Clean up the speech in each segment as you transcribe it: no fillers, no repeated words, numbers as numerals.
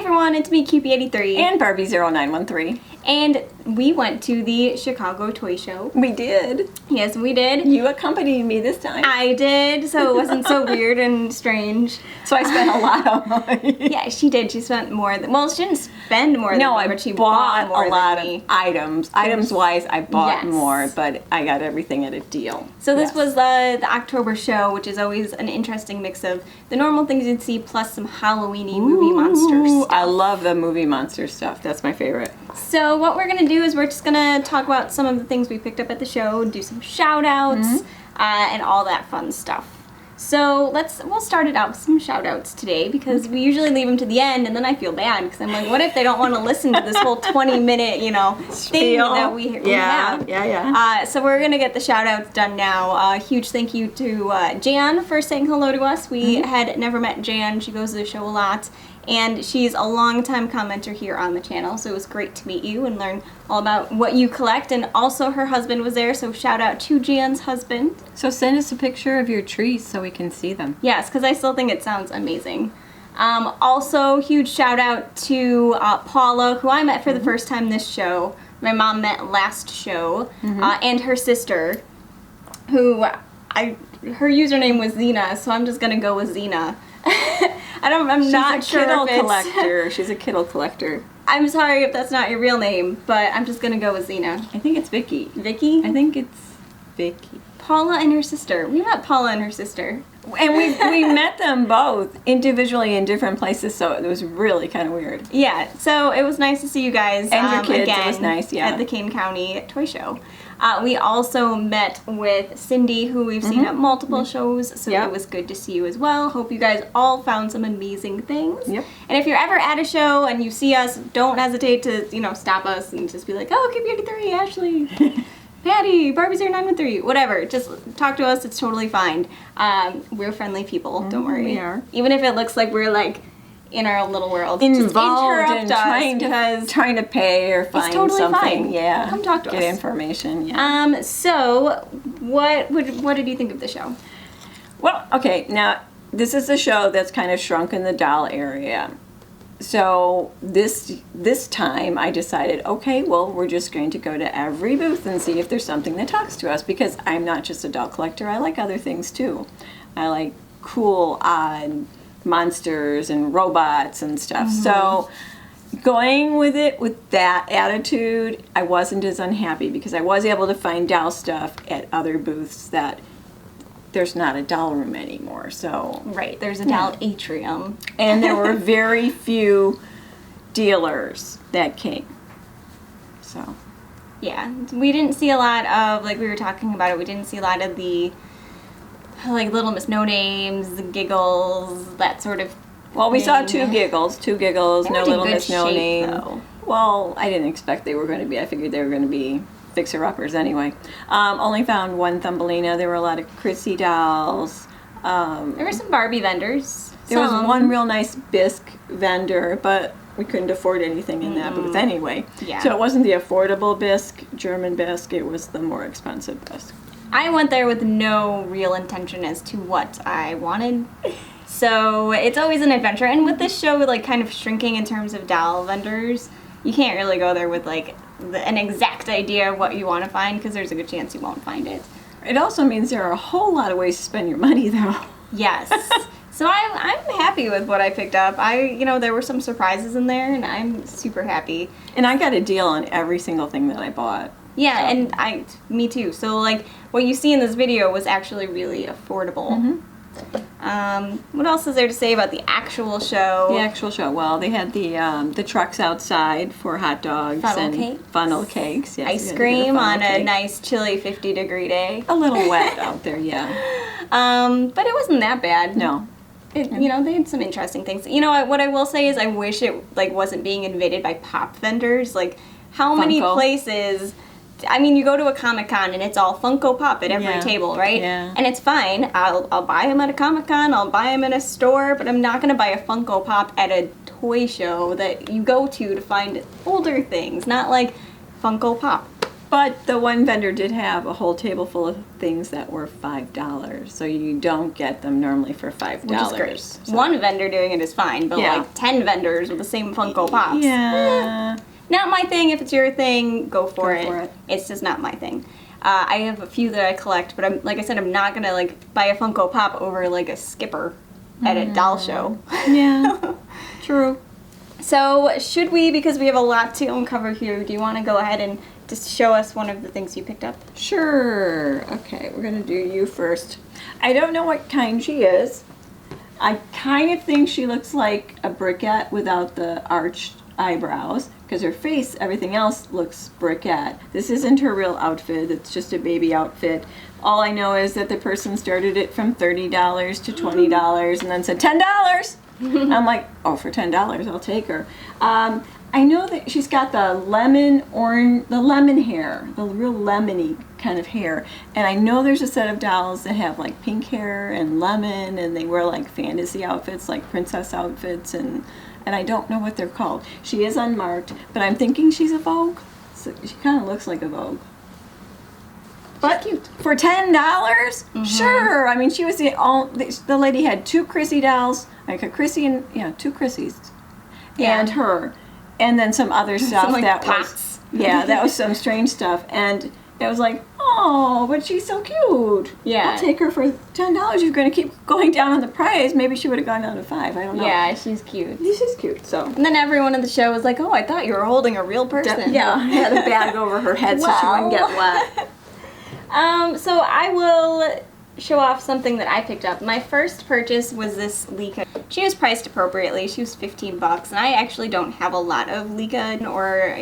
everyone, it's me, Cupie83. And Barbie0913. And we went to the Chicago Toy Show. We did. Yes, we did. You accompanied me this time. I did, so it wasn't so weird and strange. So I spent a lot of money. Yeah, she did. She spent more than, well, she didn't spend more than me, but she bought more a lot than me. of items. Items-wise, I bought Yes. more, but I got everything at a deal. So this was the October show, which is always an interesting mix of the normal things you'd see plus some Halloween-y movie monster stuff. I love the movie monster stuff. That's my favorite. So what we're going to do is we're just going to talk about some of the things we picked up at the show, do some shout-outs, and all that fun stuff. So we'll start it out with some shout-outs today because we usually leave them to the end, and then I feel bad because I'm like, what if they don't want to listen to this whole 20-minute, thing that we have? Yeah. So we're going to get the shout-outs done now. Huge thank you to Jan for saying hello to us. We had never met Jan. She goes to the show a lot. And she's a long-time commenter here on the channel, so it was great to meet you and learn all about what you collect. And also her husband was there, so shout out to Jan's husband. So send us a picture of your trees so we can see them. Yes, because I still think it sounds amazing. Also, huge shout out to Paula, who I met for the first time this show. My mom met last show, and her sister, who her username was Zena, so I'm just gonna go with Zena. I'm not sure if it's... collector. She's a Kittle collector. I'm sorry if that's not your real name, but I'm just gonna go with Zena. I think it's Vicky. Vicky? I think it's Vicky. Paula and her sister. We met Paula and her sister. And we met them both individually in different places, so it was really kind of weird. Yeah, so it was nice to see you guys and your kids. Again it was nice, yeah. At the Kane County Toy Show. We also met with Cindy, who we've seen at multiple shows, so it was good to see you as well. Hope you guys all found some amazing things. Yep. And if you're ever at a show and you see us, don't hesitate to, stop us and just be like, oh, Cupie83, Ashley, Patty, Barbie0913, whatever. Just talk to us. It's totally fine. We're friendly people. Don't worry. We are. Even if it looks like we're in our little world. Involved in just trying to pay or find totally something. Fine. Yeah. Come talk to us. Get information. Yeah. So what did you think of the show? Well, okay, now this is a show that's kind of shrunk in the doll area. So this time I decided, okay, well, we're just going to go to every booth and see if there's something that talks to us, because I'm not just a doll collector. I like other things too. I like cool, odd monsters and robots and stuff. So going with it with that attitude, I wasn't as unhappy because I was able to find doll stuff at other booths that there's not a doll room anymore. So right, there's a doll atrium. And there were very few dealers that came. So yeah, we didn't see a lot of, like we were talking about it, we didn't see a lot of the Little Miss No Names, the Giggles, that sort of Well, we saw two giggles, no Little Miss No Name. Though. Well, I didn't expect they were going to be. I figured they were going to be fixer-uppers anyway. Only found one Thumbelina. There were a lot of Chrissy dolls. There were some Barbie vendors. There was one real nice bisque vendor, but we couldn't afford anything in that booth anyway. Yeah. So it wasn't the affordable bisque, German bisque. It was the more expensive bisque. I went there with no real intention as to what I wanted. So it's always an adventure. And with this show, kind of shrinking in terms of doll vendors, you can't really go there with, an exact idea of what you want to find, because there's a good chance you won't find it. It also means there are a whole lot of ways to spend your money, though. Yes. So I'm happy with what I picked up. There were some surprises in there, and I'm super happy. And I got a deal on every single thing that I bought. Yeah, and me too. So, what you see in this video was actually really affordable. What else is there to say about the actual show? The actual show. Well, they had the trucks outside for hot dogs funnel cakes. Yes, ice cream on a nice chilly 50-degree day. A little wet out there, yeah. But it wasn't that bad. No. They had some interesting things. What I will say is I wish it wasn't being invaded by pop vendors. How many places? I mean, you go to a Comic-Con and it's all Funko Pop at every table, right? Yeah. And it's fine. I'll buy them at a Comic-Con, I'll buy them in a store, but I'm not going to buy a Funko Pop at a toy show that you go to find older things, not like Funko Pop. But the one vendor did have a whole table full of things that were $5, so you don't get them normally for $5. Which is great. So. One vendor doing it is fine, but Yeah. like 10 vendors with the same Funko Pops. Yeah. Not my thing. If it's your thing, go for Go it. for it. It's just not my thing. I have a few that I collect, but I'm like I said, I'm not gonna like buy a Funko Pop over like a Skipper at a doll show. Yeah. True. So should we, because we have a lot to uncover here, do you want to go ahead and just show us one of the things you picked up? Sure. Okay, we're gonna do you first. I don't know what kind she is. I kind of think she looks like a briquette without the arched eyebrows, because her face, everything else looks briquette. This isn't her real outfit. It's just a baby outfit. All I know is that the person started it from $30 to $20 and then said $10. I'm like, oh, for $10, I'll take her. I know that she's got the lemon hair, the real lemony kind of hair. And I know there's a set of dolls that have like pink hair and lemon, and they wear like fantasy outfits, like princess outfits, and I don't know what they're called. She is unmarked, but I'm thinking she's a Vogue. So she kind of looks like a Vogue. But for $10, sure. I mean, she was the lady had two Chrissy dolls, like a Chrissy and two Chrissys, and her, and then some other stuff Some, like, that pots. was that was some strange stuff, and it was like, oh, but she's so cute. Yeah. I'll take her for $10. You're going to keep going down on the price. Maybe she would have gone down to $5. I don't know. Yeah, she's cute. She's cute. So. And then everyone in the show was like, oh, I thought you were holding a real person. Yeah, had a bag over her head so she wouldn't get wet. So I will show off something that I picked up. My first purchase was this Lika. She was priced appropriately. She was $15, and I actually don't have a lot of Lika or,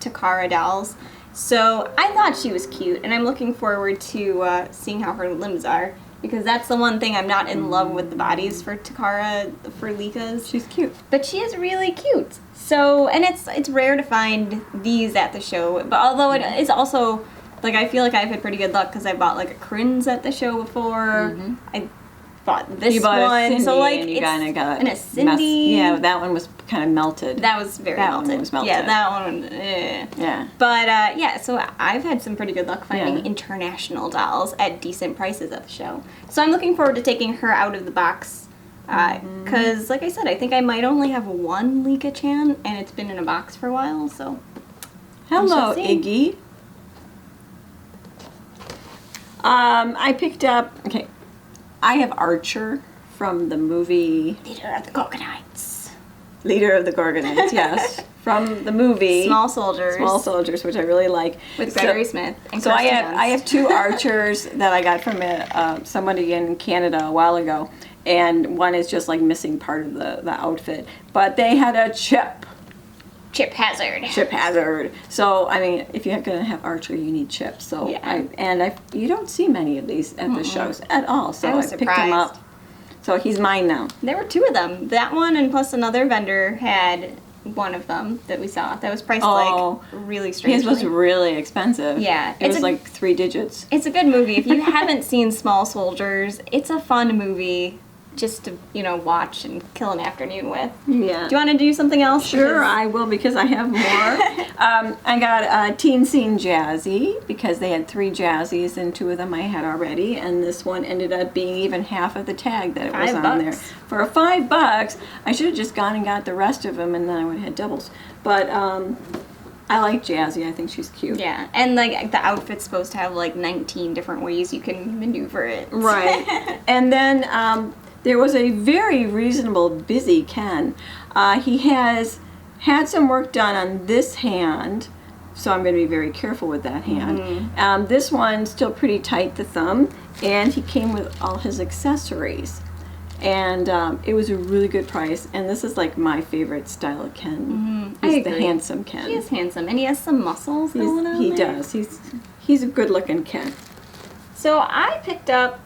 Takara dolls. So I thought she was cute, and I'm looking forward to seeing how her limbs are, because that's the one thing I'm not in love with the bodies for Takara, for Likas. She's cute. But she is really cute. So, and it's rare to find these at the show, but although it is also, like, I feel like I've had pretty good luck because I bought like a Corinne's at the show before. I bought this You bought one, a Cindy, so like and you it's kinda got and a Cindy. Yeah, that one was kind of melted. That was very That melted. one was melted. Yeah, that one. Eh. Yeah. But so I've had some pretty good luck finding Yeah. international dolls at decent prices at the show. So I'm looking forward to taking her out of the box. Because, like I said, I think I might only have one Lika-chan, and it's been in a box for a while, so. Hello, see. Iggy. I picked up, I have Archer from the movie Leader of the Gorgonites. Leader of the Gorgonites, yes. From the movie Small Soldiers. Small Soldiers, which I really like. With Gregory Smith and So I Kirsten have Dunst. two Archers that I got from somebody in Canada a while ago, and one is just like missing part of the outfit. But they had a chip hazard. So I mean, if you're gonna have Archer, you need chips. So Yeah. you don't see many of these at the shows at all. So I I, was picked him up. surprised. So he's mine now. There were two of them. That one and plus another vendor had one of them that we saw. That was priced like really strangely. His was really expensive. Yeah, it it's was like 3 digits. It's a good movie. If you haven't seen Small Soldiers, it's a fun movie just to, watch and kill an afternoon with. Yeah. Do you want to do something else? Sure, Because- I will, because I have more. I got a Teen Scene Jazzy, because they had 3 Jazzies, and 2 of them I had already, and this one ended up being even half of the tag that it was on there. $5. For $5, I should have just gone and got the rest of them, and then I would have had doubles. But I like Jazzy. I think she's cute. Yeah, and like the outfit's supposed to have like 19 different ways you can maneuver it. Right. And then there was a very reasonable busy Ken. He has had some work done on this hand, so I'm going to be very careful with that hand. This one's still pretty tight, the thumb, and he came with all his accessories. And it was a really good price, and this is like my favorite style of Ken. I He's the agree. handsome Ken. He is handsome, and he has some muscles going on He there. does. He's a good looking Ken. So I picked up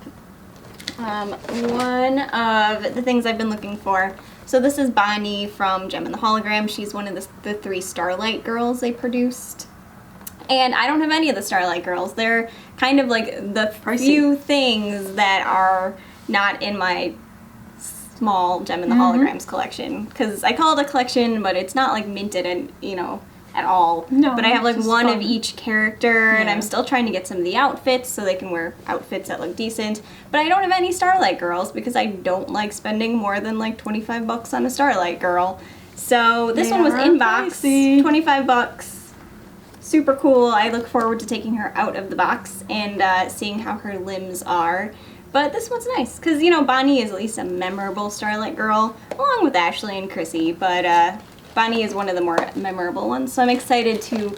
one of the things I've been looking for. So this is Bonnie from Gem and the Hologram. She's one of the 3 Starlight girls they produced. And I don't have any of the Starlight girls. They're kind of like the few things that are not in my small Gem and the Holograms collection. Because I call it a collection, but it's not like minted and, at all. No, but I have like it's just one fun. of each character, and Yeah. I'm still trying to get some of the outfits so they can wear outfits that look decent. But I don't have any Starlight Girls because I don't like spending more than like $25 on a Starlight Girl. So this They one was are in box, pricey. $25. Super cool. I look forward to taking her out of the box and seeing how her limbs are. But this one's nice because, you know, Bonnie is at least a memorable Starlight Girl, along with Ashley and Chrissy. But Bonnie is one of the more memorable ones, so I'm excited to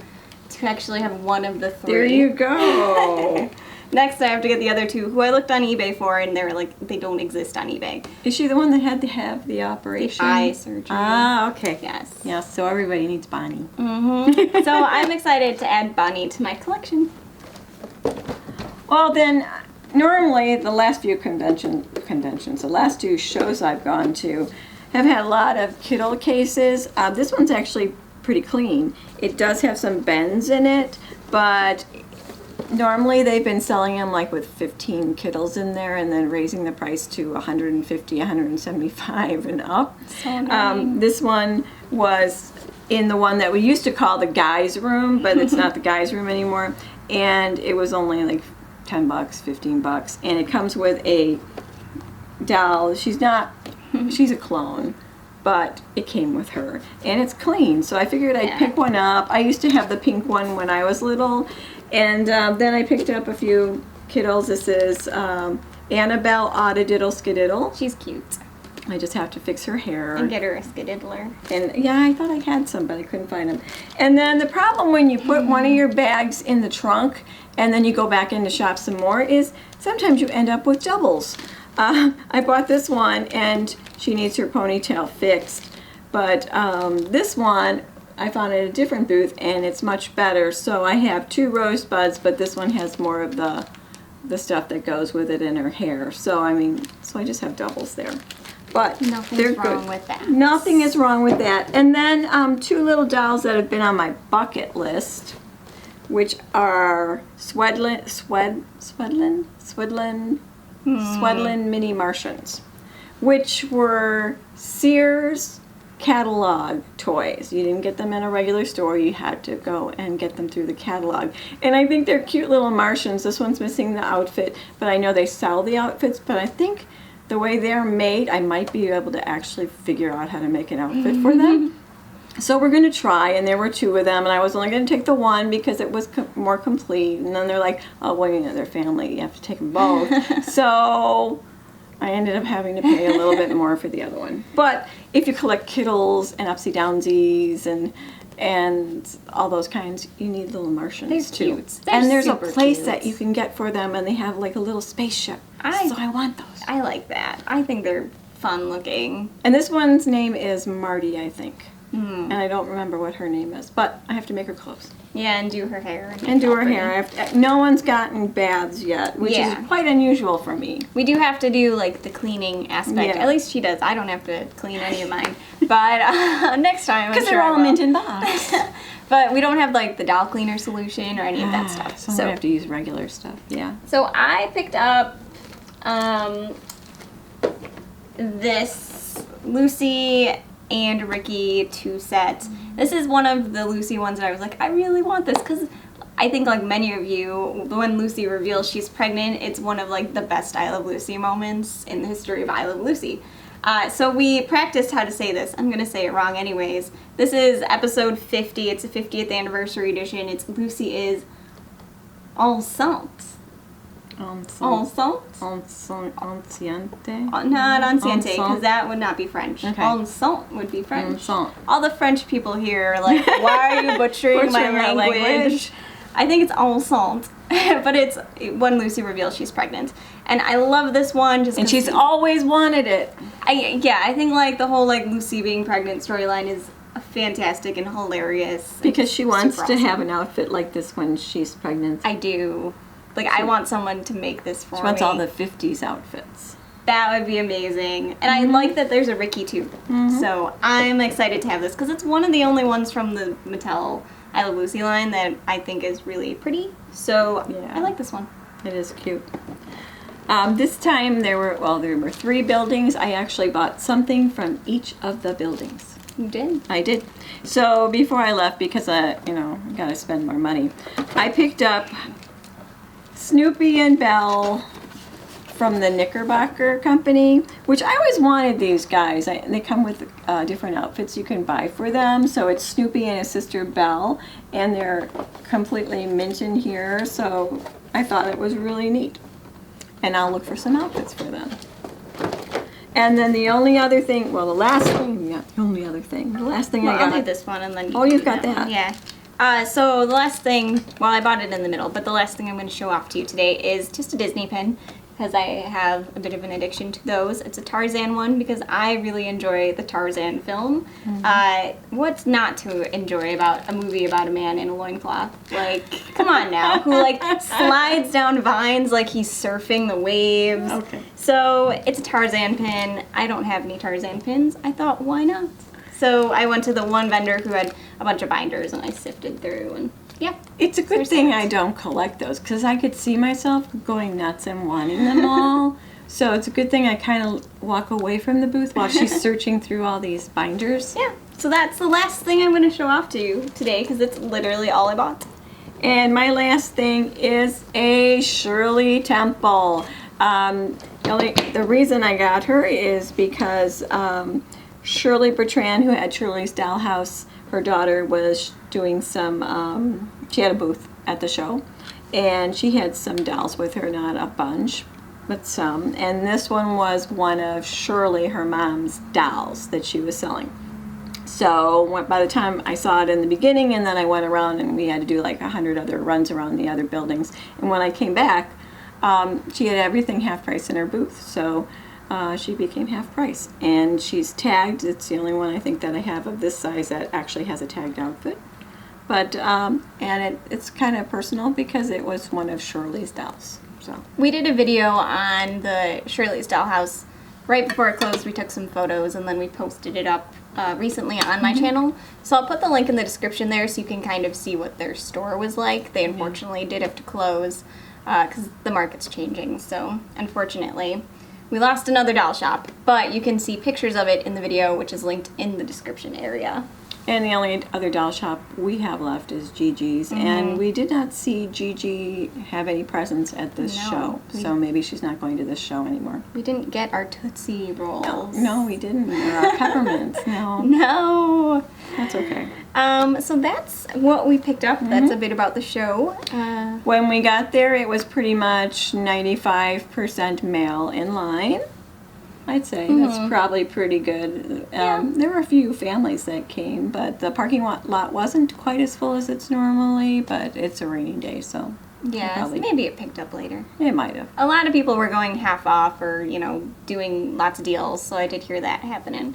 actually have one of the three. There you go. Next, I have to get the other two, who I looked on eBay for, and they're like, they don't exist on eBay. Is she the one that had to have the operation? Eye surgery. Ah, okay. Yes. Yeah, so everybody needs Bonnie. Mm-hmm. So I'm excited to add Bonnie to my collection. Well, then, normally the last few conventions, the last two shows I've gone to, have had a lot of Kittle cases. This one's actually pretty clean. It does have some bends in it, but normally they've been selling them like with 15 Kittles in there and then raising the price to 150, 175 and up. So annoying. This one was in the one that we used to call the guys room, but it's not the guys room anymore. And it was only like $10, $15, and it comes with a doll. She's a clone, but it came with her, and it's clean. So I figured I'd pick one up. I used to have the pink one when I was little, and then I picked up a few Kittles. This is Annabelle Oddadiddle Skididdle. She's cute. I just have to fix her hair. And get her a skididdler. And yeah, I thought I had some, but I couldn't find them. And then the problem when you put one of your bags in the trunk and then you go back in to shop some more is sometimes you end up with doubles. I bought this one and she needs her ponytail fixed, but this one I found at a different booth and it's much better. So I have two rosebuds, but this one has more of the stuff that goes with it in her hair. So I just have doubles there. But Nothing's they're wrong good. with that. Nothing is wrong with that. And then two little dolls that have been on my bucket list, which are Swedlin Mini Martians, which were Sears catalog toys. You didn't get them in a regular store. You had to go and get them through the catalog. And I think they're cute little Martians. This one's missing the outfit, but I know they sell the outfits, but I think the way they're made, I might be able to actually figure out how to make an outfit for them. So we're going to try, and there were two of them, and I was only going to take the one because it was more complete. And then they're like, oh, well, you know, they're family. You have to take them both. So I ended up having to pay a little bit more for the other one. But if you collect Kittles and Upsy Downsies and all those kinds, you need little Martians They're too. cute. They're And there's a super place cute. that you can get for them, and they have like a little spaceship. So I want those. I like that. I think they're fun looking. And this one's name is Marty, I think. And I don't remember what her name is, but I have to make her clothes. Yeah, and do her hair. And do her makeup. hair. No one's gotten baths yet, which Yeah. is quite unusual for me. We do have to do like the cleaning aspect. Yeah. At least she does. I don't have to clean any of mine. But next time, Because they're all mint in box. But we don't have like the doll cleaner solution or any of that stuff. So I'm going to have to use regular stuff, yeah. So I picked up this Lucy and Ricky 2 set. This is one of the Lucy ones that I was like, I really want this because I think like many of you, when Lucy reveals she's pregnant, it's one of like the best I Love Lucy moments in the history of I Love Lucy. So we practiced how to say this. I'm going to say it wrong anyways. This is episode 50. It's a 50th anniversary edition. It's Lucy is enceinte. Enceinte? Anciente. Not enceinte, because Enceinte. that would not be French. Okay. Enceinte would be French. Enceinte. All the French people here are like, why are you butchering my Butchering my language? I think it's enceinte, but it's when Lucy reveals she's pregnant. And I love this one just And 'cause she's always wanted it. I think like the whole like Lucy being pregnant storyline is fantastic and hilarious. Because she wants Super to awesome. have an outfit like this when she's pregnant. I do. Like, I want someone to make this for me. She wants all the 50s outfits. That would be amazing. And I like that there's a Ricky, too. So I'm excited to have this, because it's one of the only ones from the Mattel I Love Lucy line that I think is really pretty. So Yeah. I like this one. It is cute. This time there were 3 buildings. I actually bought something from each of the buildings. You did. I did. So before I left, because I got to spend more money, I picked up Snoopy and Belle from the Knickerbocker Company, which I always wanted these guys. They come with different outfits you can buy for them. So it's Snoopy and his sister Belle, and they're completely mint in here. So I thought it was really neat. And I'll look for some outfits for them. And then the only other thing, well, the last thing I got. I'll do this one and then you Oh, can you've do got that one. that. Yeah. So the last thing, well, I bought it in the middle, but the last thing I'm going to show off to you today is just a Disney pin, because I have a bit of an addiction to those. It's a Tarzan one because I really enjoy the Tarzan film. What's not to enjoy about a movie about a man in a loincloth? Like, come on now. Who, like, slides down vines like he's surfing the waves. Okay. So it's a Tarzan pin. I don't have any Tarzan pins. I thought, why not? So I went to the one vendor who had a bunch of binders, and I sifted through, and yeah. It's a good thing I don't collect those, because I could see myself going nuts and wanting them all. So it's a good thing I kind of walk away from the booth while she's searching through all these binders. Yeah. So that's the last thing I'm going to show off to you today, because it's literally all I bought. And my last thing is a Shirley Temple. The reason I got her is because Shirley Bertrand, who had Shirley's Dollhouse, her daughter was doing some, she had a booth at the show, and she had some dolls with her, not a bunch, but some. And this one was one of Shirley, her mom's dolls that she was selling. So by the time I saw it in the beginning, and then I went around and we had to do like 100 other runs around the other buildings. And when I came back, she had everything half price in her booth. So she became half price. And she's tagged. It's the only one I think that I have of this size that actually has a tagged outfit. But, and it's kind of personal because it was one of Shirley's dolls. So We did a video on the Shirley's Dollhouse right before it closed. We took some photos and then we posted it up recently on my channel. So I'll put the link in the description there so you can kind of see what their store was like. They unfortunately did have to close because the market's changing. So unfortunately, we lost another doll shop. But you can see pictures of it in the video, which is linked in the description area. And the only other doll shop we have left is Gigi's, and we did not see Gigi have any presence at this show, so maybe she's not going to this show anymore. We didn't get our Tootsie Rolls. No, we didn't. Or our peppermints. No. No. That's okay. So that's what we picked up. That's a bit about the show. When we got there, it was pretty much 95% male in line. I'd say that's probably pretty good. There were a few families that came, but the parking lot wasn't quite as full as it's normally, but it's a rainy day, so Yeah, maybe it picked up later. It might have. A lot of people were going half off or, doing lots of deals, so I did hear that happening.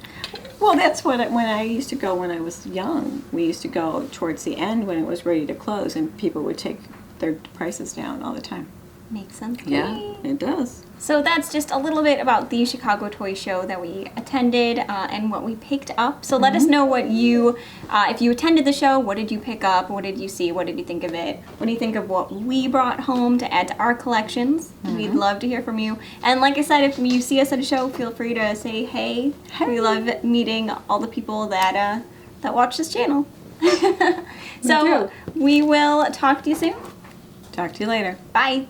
Well, that's when I used to go when I was young. We used to go towards the end when it was ready to close, and people would take their prices down all the time. Makes sense to Yeah, me. it does. So that's just a little bit about the Chicago Toy Show that we attended and what we picked up. So let us know what you, if you attended the show, what did you pick up? What did you see? What did you think of it? What do you think of what we brought home to add to our collections? We'd love to hear from you. And like I said, if you see us at a show, feel free to say hey. We love meeting all the people that watch this channel. So we will talk to you soon. Talk to you later. Bye.